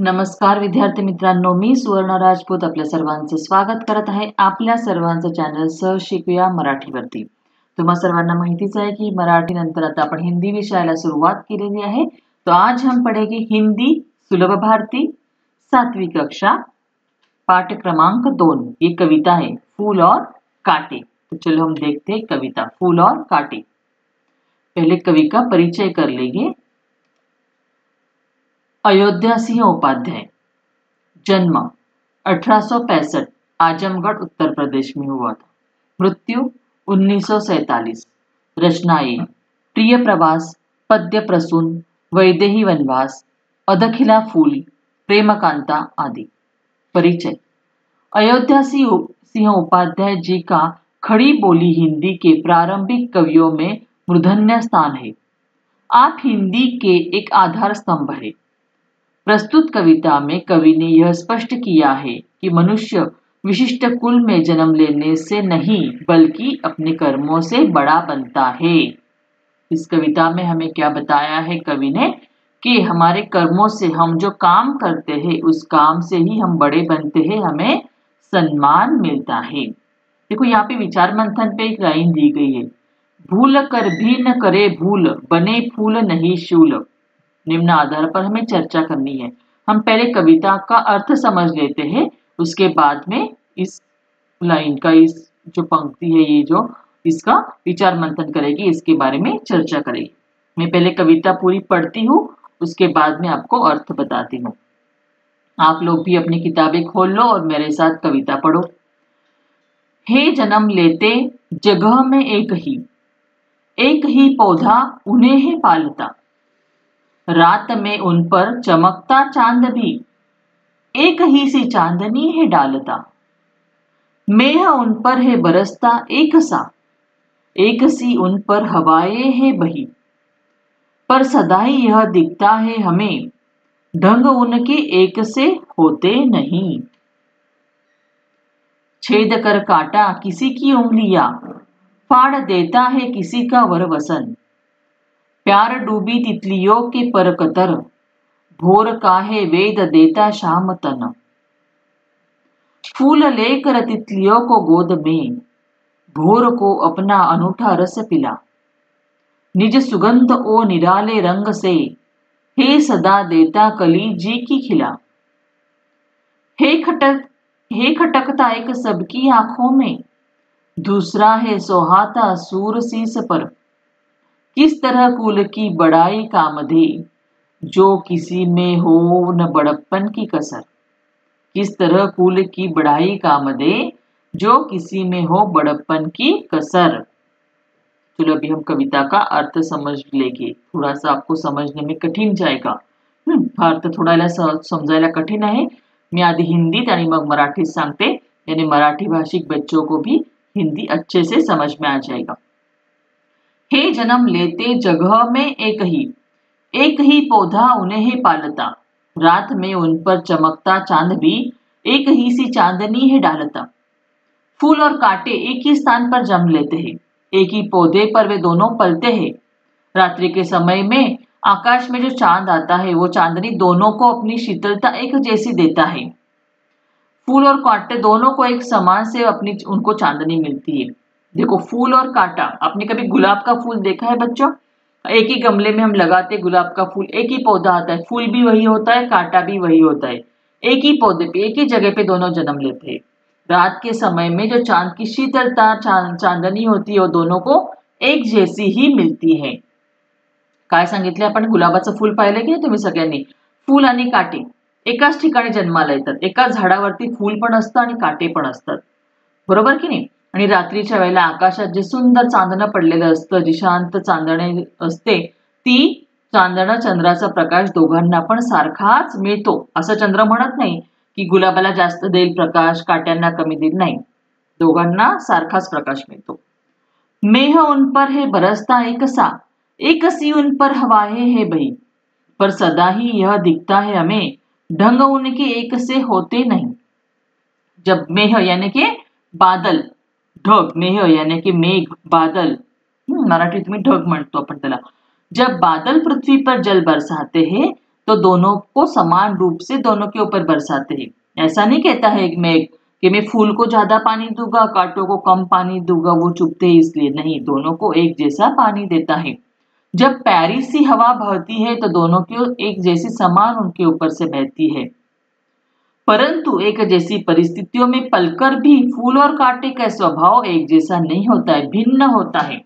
नमस्कार विद्यार्थी मित्रांनो, मी सुवर्ण राजपूत आपल्या सर्वांचं स्वागत करत आहे आपल्या सर्वांचं चॅनल सहज शिकूया मराठीवरती। तुम्हा सर्वांना माहितीच आहे की मराठी नंतर आता आपण हिंदी विषयाला सुरुवात केलेली आहे। तो आज हम पढ़ेंगे हिंदी सुलभ भारती 7वीं कक्षा पाठ क्रमांक 2। ये कविता है फूल और कांटे। तो चलो हम देखते हैं कविता फूल और कांटे। पहले कवि का परिचय कर लेंगे। अयोध्या सिंह उपाध्याय, जन्म 1865 आजमगढ़ उत्तर प्रदेश में हुआ था। मृत्यु 1947। रचनाएं प्रिय प्रवास, पद्य प्रसून, वैदेही वनवास, अधखिला फूल, प्रेमकांता आदि। परिचय अयोध्या सिंह उपाध्याय जी का खड़ी बोली हिंदी के प्रारंभिक कवियों में मूर्धन्य स्थान है। आप हिंदी के एक आधार स्तंभ है। प्रस्तुत कविता में कवि ने यह स्पष्ट किया है कि मनुष्य विशिष्ट कुल में जन्म लेने से नहीं बल्कि अपने कर्मों से बड़ा बनता है। इस कविता में हमें क्या बताया है कवि ने कि हमारे कर्मों से हम जो काम करते हैं उस काम से ही हम बड़े बनते हैं, हमें सम्मान मिलता है। देखो यहाँ पे विचार मंथन पे एक लाइन दी गई है, भूल कर भी न करे भूल, बने फूल नहीं शूल। निम्न आधार पर हमें चर्चा करनी है। हम पहले कविता का अर्थ समझ लेते हैं, उसके बाद में इस लाइन का इस जो पंक्ति है ये जो इसका विचार मंथन करेगी, इसके बारे में चर्चा करेगी। मैं पहले कविता पूरी पढ़ती हूँ, उसके बाद में आपको अर्थ बताती हूँ। आप लोग भी अपनी किताबें खोल लो और मेरे साथ कविता पढ़ो। हे जन्म लेते जगह में एक ही पौधा उन्हें है पालता, रात में उन पर चमकता चांद भी एक ही सी चांदनी है डालता। मेह उन पर है बरसता एक सी उन पर हवाएं है बही, पर सदा ही यह दिखता है हमें ढंग उनके एक से होते नहीं। छेद कर काटा किसी की उंगलियां, फाड़ देता है किसी का वरवसन। प्यार डूबी तितलियों के पर कतर, भोर काहे वेद देता शाम तन। फूल लेकर तितलियों को गोद में, भोर को अपना अनूठा रस पिला। निज सुगंध ओ निराले रंग से, हे सदा देता कली जी की खिला। हे खटकता एक सबकी आंखों में, दूसरा है सोहाता सूर शीस पर। किस तरह कुल की बड़ाई कामधे, जो किसी में हो न बड़प्पन की कसर। किस तरह कुल की बढ़ाई कामधे, जो किसी में हो बड़प्पन की कसर। चलो अभी हम कविता का अर्थ समझ लेंगे। थोड़ा सा आपको समजने में कठीण जाएगा, अर्थ थोडा समजायला कठीण आहे। मी आधी हिंदीत आणि मग मराठीत सांगते, यानी मराठी भाषिक बच्चों को भी हिंदी अच्छे से समझ में आ जाएगा। हे जन्म लेते जगह में एक ही पौधा उन्हें ही पालता, रात में उन पर चमकता चांद भी एक ही सी चांदनी है डालता। फूल और कांटे एक ही स्थान पर जन्म लेते हैं, एक ही पौधे पर वे दोनों पलते हैं। रात्रि के समय में आकाश में जो चांद आता है वो चांदनी दोनों को अपनी शीतलता एक जैसी देता है। फूल और कांटे दोनों को एक समान से अपनी उनको चांदनी मिलती है। देखो फूल और कांटा, आपने कभी गुलाब का फूल देखा है बच्चों? एक ही गमले में हम लगाते गुलाब का फूल, एक ही पौधा आता है, फूल भी वही होता है, कांटा भी वही होता है। एक ही पौधे पे एक ही जगह पे दोनों जन्म लेते हैं। रात के समय में जो चांद की शीतलता चांदनी होती है वो दोनों को एक जैसी ही मिलती है। काय सांगितले आपण? गुलाबाचं फूल पाहिलं की नाही तुम्ही सगळ्यांनी? फूल आणि काटे एकाच ठिकाणी जन्माला येतात, एकाच झाडावरती फूल पण असतं आणि काटे पण असतात, बरोबर की नाही? आणि रात्रीच्या वेळेला आकाशात जे सुंदर चांदणं पडलेलं असतं, जी शांत चांदणे असते, ती चांदणं चंद्राचा प्रकाश दोघांना पण सारखाच मिळतो। असं चंद्र म्हणत नाही की गुलाबाला जास्त देईल प्रकाश, काट्यांना कमी देईल, नाही, दोघांना सारखाच प्रकाश मिळतो। मेह उन पर है बरसता एक सी उन पर हवाएं है बही, पर सदा ही यह दिखता है हमें ढंग उनके एक से होते नहीं। जब मेह यानी कि बादल, ढग, मेह यानी कि मेघ, बादल, मराठीत मी ढग म्हणतो आपण त्याला। जब बादल पृथ्वी पर जल बरसाते हैं तो दोनों को समान रूप से दोनों के ऊपर बरसाते हैं। ऐसा नहीं कहता है कि मैं फूल को ज्यादा पानी दूंगा, कांटों को कम पानी दूंगा, वो चुभते हैं इसलिए नहीं, दोनों को एक जैसा पानी देता है। जब प्यारी सी हवा बहती है तो दोनों की एक जैसी समान उनके ऊपर से बहती है। परंतु एक जैसी परिस्थितियों में पलकर भी फूल और कांटे का स्वभाव एक जैसा नहीं होता है, भिन्न होता है।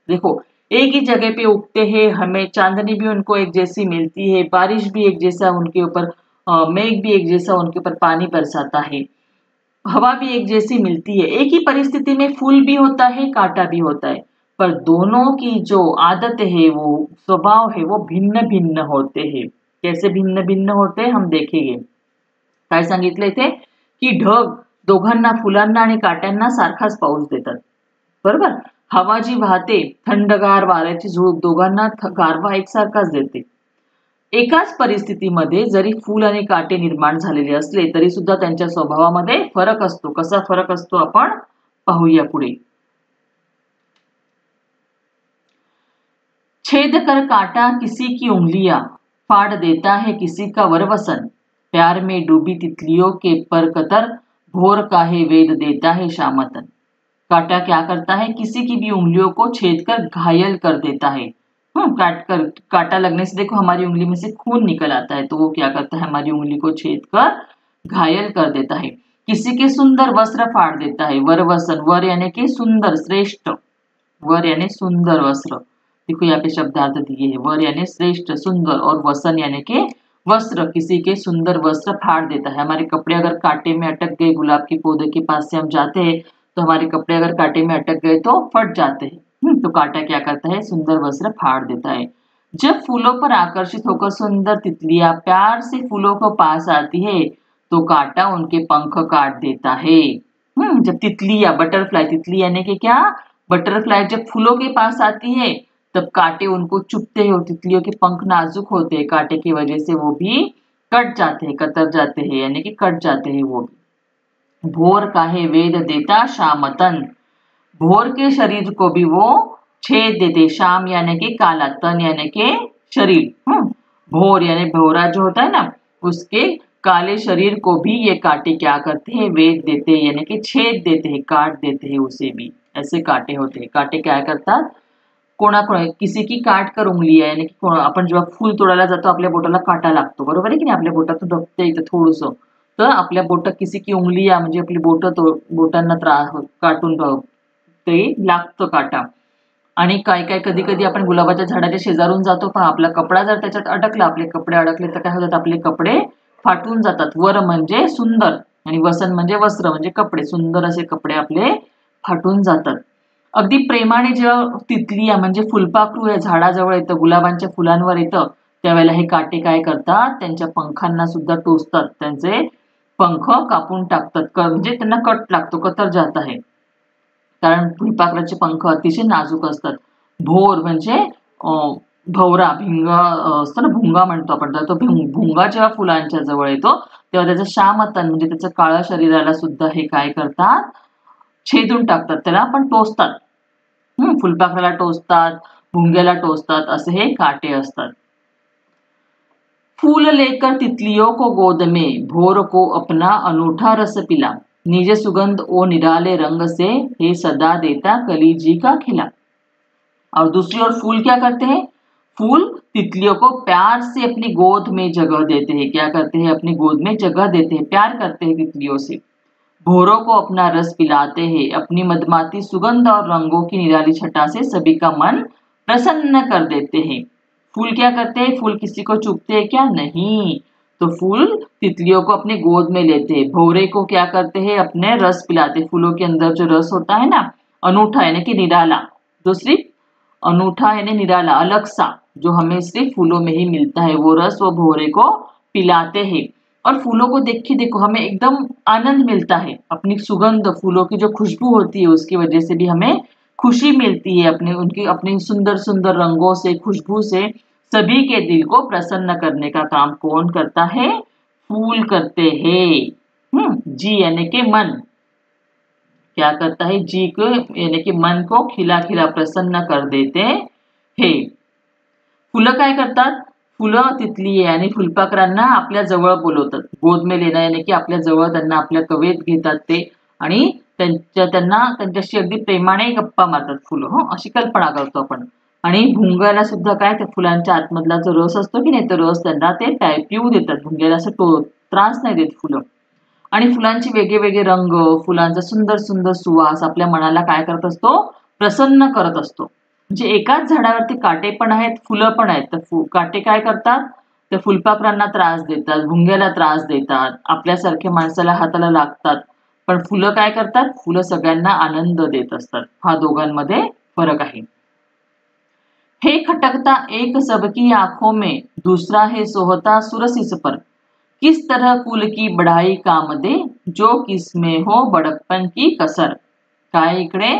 देखो, एक ही जगह पे उगते हैं, हमें चांदनी भी उनको एक जैसी मिलती है, बारिश भी एक जैसा उनके ऊपर, मेघ भी एक जैसा उनके ऊपर पानी बरसाता है, हवा भी एक जैसी मिलती है। एक ही परिस्थिति में फूल भी होता है, कांटा भी होता है, पर दोनों की जो आदत है, वो स्वभाव है, वो भिन्न भिन्न होते हैं। कैसे भिन्न भिन्न होते हैं हम देखेंगे। काय सांगितले इथे की ढग दोघांना, फुलांना आणि काट्यांना सारखाच पाऊस देतात, बरोबर। हवा जी वाहते, थंडगार वाऱ्याची झुळूक दोघांना गारवा एकसारखाच देते। एकाच परिस्थितीमध्ये जरी फूल आणि काटे निर्माण झालेले असले तरी सुद्धा त्यांच्या स्वभावामध्ये फरक असतो। कसा फरक असतो आपण पाहूया पुढे। छेद कर काटा किसी की उंगलियां, फाड़ देता है किसी का वरवसन, प्यार में डूबी तितलियों के पर कतर, भोर काहे वेद देता है शामतन। काटा क्या करता है, किसी की भी उंगलियों को छेद कर घायल कर देता है। काटा लगने से देखो हमारी उंगली में से खून निकल आता है, तो वो क्या करता है, हमारी उंगली को छेद कर घायल कर देता है। किसी के सुंदर वस्त्र फाड़ देता है, वरवसन, वर यानी कि सुंदर, श्रेष्ठ, वर यानी सुंदर वस्त्र। देखो यहाँ पे शब्दार्थ दिए हैं, वर यानी श्रेष्ठ सुंदर और वसन यानी कि वस्त्र, किसी के सुंदर वस्त्र फाड़ देता है। हमारे कपड़े अगर कांटे में अटक गए, गुलाब के पौधे के पास से हम जाते हैं तो हमारे कपड़े अगर कांटे में अटक गए तो फट जाते हैं। तो कांटा क्या करता है, सुंदर वस्त्र फाड़ देता है। जब फूलों पर आकर्षित होकर सुंदर तितलियां प्यार से फूलों को पास आती है तो कांटा उनके पंख काट देता है। जब तितलियां, बटरफ्लाई, तितली यानी कि क्या, बटरफ्लाई जब फूलों के पास आती है तब कांटे उनको चुभते हैं और तितलियों के पंख नाजुक होते हैं, कांटे की वजह से वो भी कट जाते हैं, कतर जाते हैं, यानी कि कट जाते हैं वो भी। भोर काहे वेद देता शामतन, भोर के शरीर को भी वो छेद देते, शाम यानी कि काला, तन यानी कि शरीर, भोर यानी भोरा जो होता है ना, उसके काले शरीर को भी ये कांटे क्या करते हैं, वेद देते हैं, यानी कि छेद देते हैं, काट देते हैं उसे भी। ऐसे कांटे होते हैं। कांटे क्या करतात, किसी की काट कर उंगली आहे, यानी की आपण जेव्हा फूल तोडायला जातो आपल्या बोटाला काटा लागतो, बरोबर आहे की नाही, आपल्या बोटातून रक्त येतं थोडंसं, तर आपल्या बोटात किसी की उंगली आहे म्हणजे आपली बोटांना त्रास, काटून ते लागतं काटा। आणि काय काय कधी कधी आपण गुलाबाच्या झाडाच्या शेजारून जातो पहा, आपला कपडा जर त्याच्यात अडकला, आपले कपडे अडकले तर काय होतात, आपले कपडे फाटून जातात। वर म्हणजे सुंदर आणि वसन म्हणजे वस्त्र म्हणजे कपडे, सुंदर असे कपडे आपले फाटून जातात। अगदी प्रेमाने जेव्हा तितलिया म्हणजे फुलपाखरू या झाडाजवळ येतं, गुलाबांच्या फुलांवर येतं, त्यावेळेला हे काटे काय करतात, त्यांच्या पंखांना सुद्धा टोचतात, त्यांचे पंख कापून टाकतात, म्हणजे त्यांना कट लागतो, कतर जात आहे, कारण फुलपाखराचे पंख अतिशय नाजूक असतात। भोर म्हणजे भवरा, भिंगा असतो ना, भुंगा म्हणतो आपण, तर तो भुंगा जेव्हा फुलांच्या जवळ येतो तेव्हा त्याचं श्यामतन म्हणजे त्याचं काळ्या शरीराला सुद्धा हे काय करतात, छेदून टाकतात, त्याला आपण टोचतात। फुलपाखराला टोचतात, भुंग्याला टोचतात, असे हे काटे असतात। फूल लेकर तितलियों को गोद में, भोर को अपना अनूठा रस पिला, निज सुगंध ओ निराले रंग से, हे सदा देता कलीजी का खिला। और दूसरी ओर फूल क्या करते हैं, फूल तितलियों को प्यार से अपनी गोद में जगह देते हैं। क्या करते हैं, अपनी गोद में जगह देते हैं, प्यार करते हैं तितलियों से। भोरों को अपना रस पिलाते हैं, अपनी मदमाती सुगंध और रंगों की निराली छटा से सभी का मन प्रसन्न कर देते हैं। फूल क्या करते हैं, फूल किसी को चुभते हैं क्या, नहीं, तो फूल तितलियों को अपने गोद में लेते हैं। भौरे को क्या करते हैं, अपने रस पिलाते, फूलों के अंदर जो रस होता है ना, अनूठा यानी कि निराला, दूसरी अनूठा यानी निराला, अलग सा, जो हमें सिर्फ फूलों में ही मिलता है, वो रस वो भौरे को पिलाते हैं। और फूलों को देख के देखो हमें एकदम आनंद मिलता है, अपनी सुगंध, फूलों की जो खुशबू होती है उसकी वजह से भी हमें खुशी मिलती है, अपने जी सुंदर रंगों से, खुशबू से सभी के दिल को प्रसन्न करने का काम कौन करता है, फूल करते हैं। जी यानी कि मन, क्या करता है, जी को यानी कि मन को खिला खिला प्रसन्न कर देते हैं। फुलं काय करतात, फुलं तिथली आहे आणि फुलपाखरांना आपल्या जवळ बोलवतात. गोद में लेणं यानी की आपल्या जवळ त्यांना आपल्या कवेत घेतात ते आणि त्यांना त्यांच्याशी अगदी प्रेमाने गप्पा मारतात फुलं. हो, अशी कल्पना करतो आपण. आणि भुंग्याला सुद्धा काय त्या फुलांच्या आतमधला जो रस असतो की नाही, तो रस त्यांना ते पिऊ देतात. भुंग्याला असं त्रास नाही देत फुलं. आणि फुलांचे वेगळे रंग, फुलांचा सुंदर सुंदर सुवास आपल्या मनाला काय करत असतो, प्रसन्न करत असतो. म्हणजे एकाच झाडावरती काटे पण आहेत, फुलं पण आहेत. तर काटे काय करतात, त्या फुलपाखरांना त्रास देतात, भुंग्याला त्रास देतात, आपल्यासारख्या माणसाला हाताला लागतात. पण फुलं काय करतात, फुलं सगळ्यांना आनंद देत असतात. हा दोघांमध्ये फरक आहे. हे खटकता एक सबकी आंखों में, दूसरा है सोहता सुरसिस पर. किस तरह कुल की बढ़ाई काम दे, जो किसमें हो बड़प्पन की कसर. काय इकडे,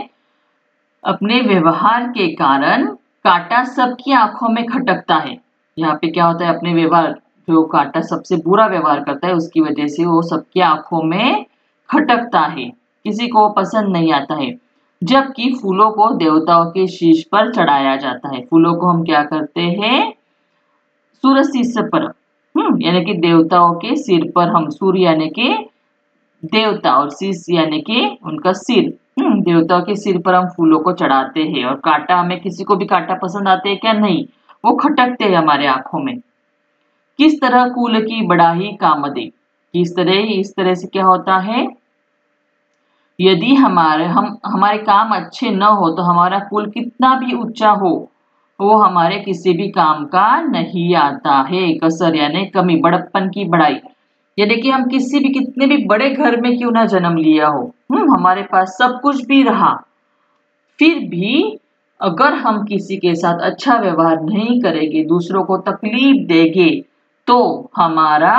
अपने व्यवहार के कारण कांटा सबकी आंखों में खटकता है. यहाँ पे क्या होता है, अपने व्यवहार, जो कांटा सबसे बुरा व्यवहार करता है उसकी वजह से वो सबकी आंखों में खटकता है, किसी को पसंद नहीं आता है. जबकि फूलों को देवताओं के शीश पर चढ़ाया जाता है. फूलों को हम क्या करते हैं, सूरशीश पर, यानी कि देवताओं के सिर पर हम, सूर्य यानी कि देवता और शीश यानी कि उनका सिर, देवताओं के सिर पर हम फूलों को चढ़ाते हैं. और कांटा, हमें किसी को भी कांटा पसंद आते हैं क्या, नहीं, वो खटकते हैं हमारे आंखों में. किस तरह कुल की बढ़ाई काम दे, किस तरह, इस तरह से क्या होता है, यदि हमारे काम अच्छे न हो तो हमारा कुल कितना भी ऊंचा हो वो हमारे किसी भी काम का नहीं आता है. कसर यानी कमी, बड़प्पन की बढ़ाई, यानी कि हम किसी भी, कितने भी बड़े घर में क्यों ना जन्म लिया हो, हमारे पास सब कुछ भी रहा, फिर भी अगर हम किसी के साथ अच्छा व्यवहार नहीं करेंगे, दूसरों को तकलीफ देंगे, तो हमारा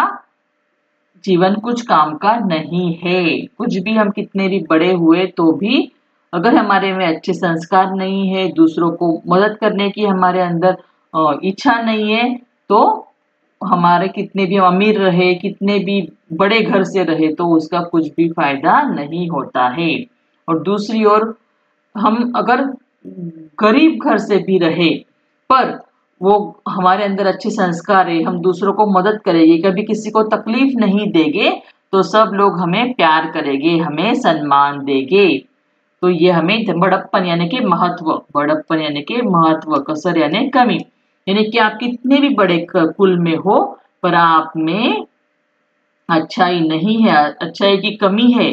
जीवन कुछ काम का नहीं है. कुछ भी, हम कितने भी बड़े हुए तो भी अगर हमारे में अच्छे संस्कार नहीं है, दूसरों को मदद करने की हमारे अंदर इच्छा नहीं है, तो हमारे कितने भी अमीर रहे, कितने भी बड़े घर से रहे, तो उसका कुछ भी फायदा नहीं होता है. और दूसरी ओर हम अगर गरीब घर से भी रहे, पर वो हमारे अंदर अच्छे संस्कार है, हम दूसरों को मदद करेंगे, कभी किसी को तकलीफ नहीं देंगे, तो सब लोग हमें प्यार करेंगे, हमें सम्मान देंगे. तो ये हमें बड़प्पन यानी कि महत्व, बड़प्पन यानी कि महत्व, कसर यानी कमी, यानी कि आप कितने भी बड़े कुल में हो पर आप में अच्छाई नहीं है, अच्छाई की कमी है,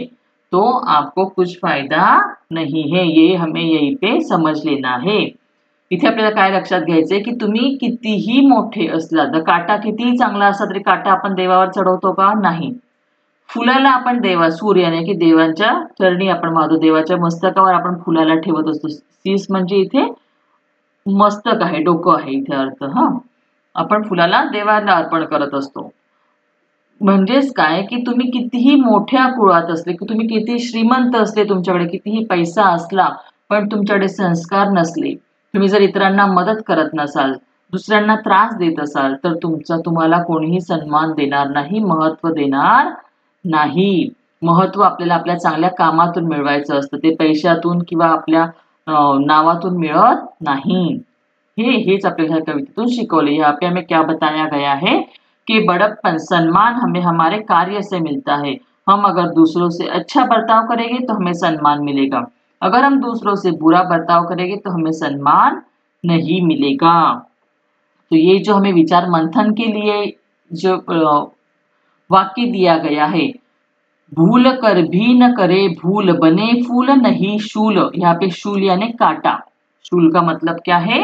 तो आपको कुछ फायदा नहीं है. ये हमें यहीं पे समज लेना है. इथे आपल्याला काय लक्षात घ्यायचंय की तुम्ही कितीही मोठे असला, तर काटा कितीही चांगला असला तरी काटा आपण देवावर चढवतो का, नाही. फुलाला आपण देवा, सूर्य यानी की देवांच्या चरणी आपण वाहतो, देवाच्या मस्तकावर आपण फुलाला ठेवत असतो. शीस म्हणजे इथे मस्तक आहे, डोकं आहे इथे अर्थ. आपण फुलाला देवाला अर्पण करत असतो. म्हणजेच काय की तुम्ही कितीही मोठ्या कुळात असले, की तुम्ही किती श्रीमंत असले, तुमच्याकडे कितीही पैसा असला, पण तुमच्याकडे संस्कार नसले, तुम्ही जर इतरांना मदत करत नसाल, दुसऱ्यांना त्रास देत असाल, तर तुम्हाला कोणीही सन्मान देणार नाही, महत्व देणार नाही. महत्व आपल्याला आपल्या चांगल्या कामातून मिळवायचं असतं, ते पैशातून किंवा आपल्या नावातून मिळत नाही. हेच आपल्याला कवितेतून शिकवले. यहाँ पे हमें क्या बताया गया है कि बड़प्पन, सम्मान हमें हमारे कार्य से मिलता है. हम अगर दूसरों से अच्छा बर्ताव करेंगे तो हमें सम्मान मिलेगा, अगर हम दूसरों से बुरा बर्ताव करेंगे तो हमें सम्मान नहीं मिलेगा. तो ये जो हमें विचार मंथन के लिए जो वाक्य दिया गया है, भूल कर भी न करे भूल, बने फूल नहीं शूल. यहाँ पे शूल यानी कांटा, शूल का मतलब क्या है,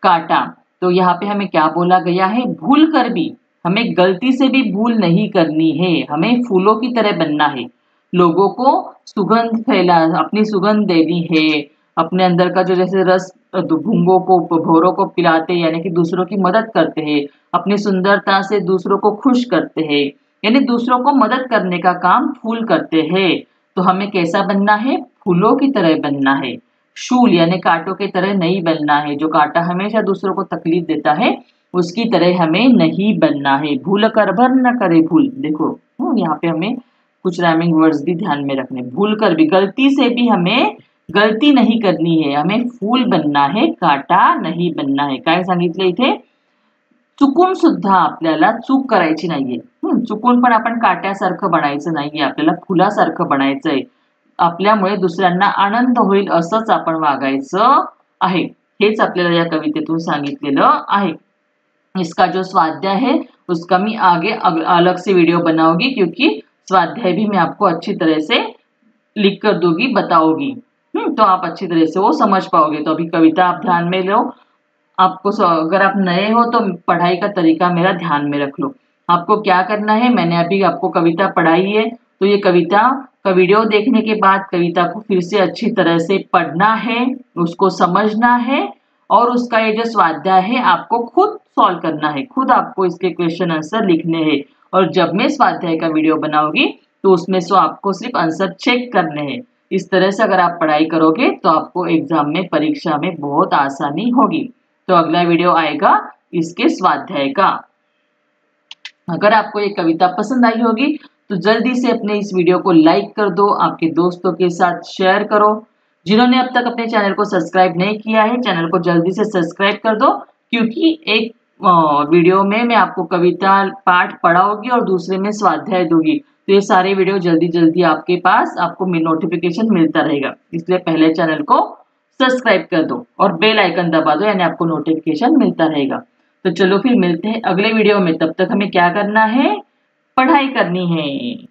कांटा. तो यहाँ पे हमें क्या बोला गया है, भूल कर भी, हमें गलती से भी भूल नहीं करनी है, हमें फूलों की तरह बनना है, लोगों को सुगंध अपनी सुगंध देनी है, अपने अंदर का जो जैसे रस भूंगों को, भौरों को पिलाते, यानी कि दूसरों की मदद करते हैं, अपनी सुंदरता से दूसरों को खुश करते हैं, यानी दूसरों को मदद करने का काम फूल करते हैं. तो हमें कैसा बनना है, फूलों की तरह बनना है, शूल यानी कांटों की तरह नहीं बनना है. जो कांटा हमेशा दूसरों को तकलीफ देता है उसकी तरह हमें नहीं बनना है. भूल कर भर न करे भूल, देखो यहाँ पे हमें कुछ राइमिंग वर्ड्स भी ध्यान में रखने. भूल कर भी, गलती से भी हमें गलती नहीं करनी है, हमें फूल बनना है, कांटा नहीं बनना है. काय सांगितलं इथे, चुकून सुद्धा आपल्याला चूक करायची नाहीये. चुकून पण आपण काट्यासारखं बनायचं नाहीये. आपल्याला फुलासारखं बनायचंय. आपल्यामुळे दुसऱ्यांना आनंद होईल असंच आपण वागायचं आहे. हेच आपल्याला या कवितेतून सांगितलेलं आहे. इसका जो स्वाध्याय है उसका मैं आगे अलग से वीडियो बनाऊंगी, क्योंकि स्वाध्याय भी मैं आपको अच्छी तरह से लिख कर दूंगी, बताओगी। तो आप अच्छी तरह से वो समझ पाओगे। तो अभी कविता आप ध्यान में लो। आपको अगर आप नए हो तो पढ़ाई का तरीका मेरा ध्यान में रख लो। आपको क्या करना है, मैंने अभी आपको कविता पढ़ाई है, तो ये कविता का वीडियो देखने के बाद कविता को फिर से अच्छी तरह से पढ़ना है, उसको समझना है और उसका ये जो स्वाध्याय है आपको खुद सॉल्व करना है। खुद आपको इसके क्वेश्चन आंसर लिखने हैं और जब मैं स्वाध्याय का वीडियो बनाऊंगी तो उसमें से आपको सिर्फ आंसर चेक करने हैं। इस तरह से अगर आप पढ़ाई करोगे तो आपको एग्जाम में, परीक्षा में बहुत आसानी होगी। तो अगला वीडियो आएगा इसके स्वाध्याय का। अगर आपको ये कविता पसंद आई होगी तो जल्दी से अपने इस वीडियो को लाइक कर दो, आपके दोस्तों के साथ शेयर करो। जिन्होंने अब तक अपने चैनल को सब्सक्राइब नहीं किया है, चैनल को जल्दी से सब्सक्राइब कर दो, क्योंकि एक वीडियो में मैं आपको कविता पाठ पढ़ाऊंगी और दूसरे में स्वाध्याय दूंगी। तो ये सारे वीडियो जल्दी जल्दी आपके पास आपको नोटिफिकेशन मिलता रहेगा। इसलिए पहले चैनल को सब्सक्राइब कर दो और बेल आइकन दबा दो, यानी आपको नोटिफिकेशन मिलता रहेगा। तो चलो फिर मिलते हैं अगले वीडियो में। तब तक हमें क्या करना है, पढ़ाई करनी है।